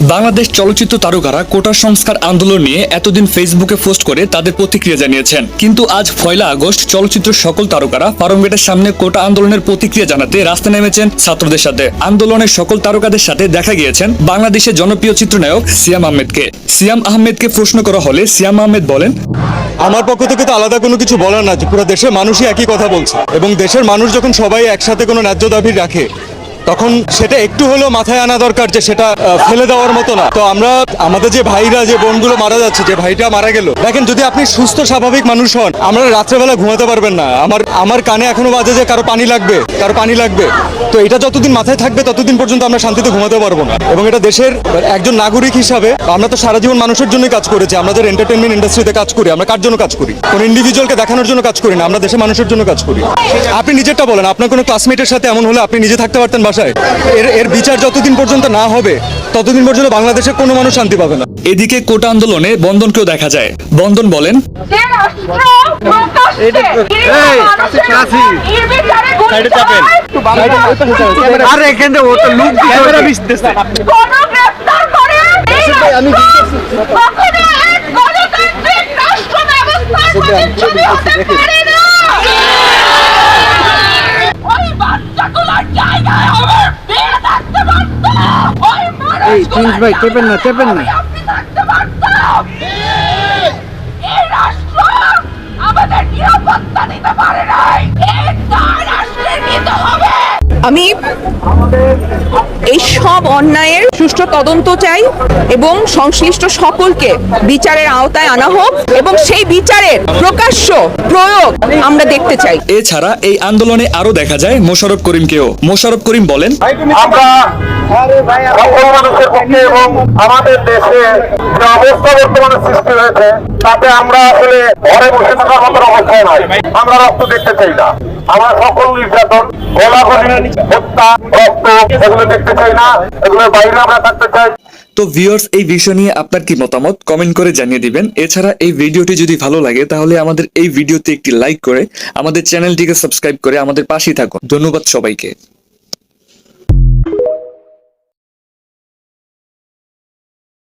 বাংলাদেশ চলচ্চিত্র তারকারা কোটা সংস্কার আন্দোলন নিয়ে এতদিন ফেসবুকে পোস্ট করে তাদের প্রতিক্রিয়া জানিয়েছেন, কিন্তু আজ 1 আগস্ট চলচ্চিত্র সকল তারকারা ফার্মগেটের সামনে কোটা আন্দোলনের প্রতিক্রিয়া জানাতে রাস্তায় নেমেছেন ছাত্রদের সাথে। আন্দোলনের সকল তারকাদের সাথে দেখা গিয়েছেন বাংলাদেশের জনপ্রিয় চিত্রনায়ক সিয়াম আহমেদকে। সিয়াম আহমেদকে প্রশ্ন করা হলে সিয়াম আহমেদ বলেন, আমার পক্ষ থেকে তো আলাদা কোনো কিছু বলার না, পুরো দেশের মানুষই একই কথা বলছে এবং দেশের মানুষ যখন সবাই একসাথে কোনো ন্যায্য দাবি রাখে তখন সেটা একটু হলেও মাথায় আনা দরকার যে সেটা ফেলে দেওয়ার মতো না। তো আমরা আমাদের যে ভাইরা যে বোনগুলো মারা যাচ্ছে, যে ভাইটা মারা গেল, দেখেন যদি আপনি সুস্থ স্বাভাবিক মানুষ হন, আমরা রাত্রেবেলা ঘুমাতে পারবেন না। আমার কানে এখনো বাজে যে কারো পানি লাগবে। তো এটা যতদিন মাথায় থাকবে ততদিন পর্যন্ত আমরা শান্তিতে ঘুমাতে পারবো না। এবং এটা দেশের একজন নাগরিক হিসাবে আমরা তো সারা জীবন মানুষের জন্যই কাজ করেছি। আমরা যারা এন্টারটেনমেন্ট ইন্ডাস্ট্রিতে কাজ করি, আমরা কার জন্য কাজ করি? কোন ইন্ডিভিজুয়ালকে দেখানোর জন্য কাজ করি না, আমরা দেশের মানুষের জন্য কাজ করি। আপনি নিজেরটা বলেন, আপনার কোনো ক্লাসমেটের সাথে এমন হলে আপনি নিজে থাকতে পারতেন বাসায়? এর বিচার যতদিন পর্যন্ত না হবে ততদিন পর্যন্ত বাংলাদেশের কোনো মানুষ শান্তি পাবে না। এদিকে কোটা আন্দোলনে বন্দনকেও দেখা যায়। বন্দন বলেন, ভাই চেপেন না আমি এই সব অন্যায়ের সুষ্ঠু তদন্ত চাই এবং সংশ্লিষ্ট সকলকে বিচারের আওতায় আনা হোক এবং সেই বিচারের প্রকাশ্য প্রয়োগ আমরা দেখতে চাই। এছাড়া এই আন্দোলনে আরো দেখা যায় মোশাররফ করিমকেও। মোশাররফ করিম বলেন, আমরা সকল মানুষের পক্ষে এবং আমাদের দেশে যে অবস্থা বর্তমানে সৃষ্টি হয়েছে তাতে আমরা আসলে ঘরে বসে থাকার মতো অবস্থায় নাই। আমরা রক্ত দেখতে চাই না, আমরা সকল নির্যাতন, গোলাগুলি, হত্যা, রক্ত এগুলো দেখতে চাই না, এগুলোর বাইরে আমরা থাকতে চাই। তো ভিউয়ার্স, এই বিষয় নিয়ে আপনার কি মতামত কমেন্ট করে জানিয়ে দিবেন। এছাড়া এই ভিডিওটি যদি ভালো লাগে তাহলে আমাদের এই ভিডিওতে একটি লাইক করে আমাদের চ্যানেলটিকে সাবস্ক্রাইব করে আমাদের পাশেই থাকুন। ধন্যবাদ সবাইকে।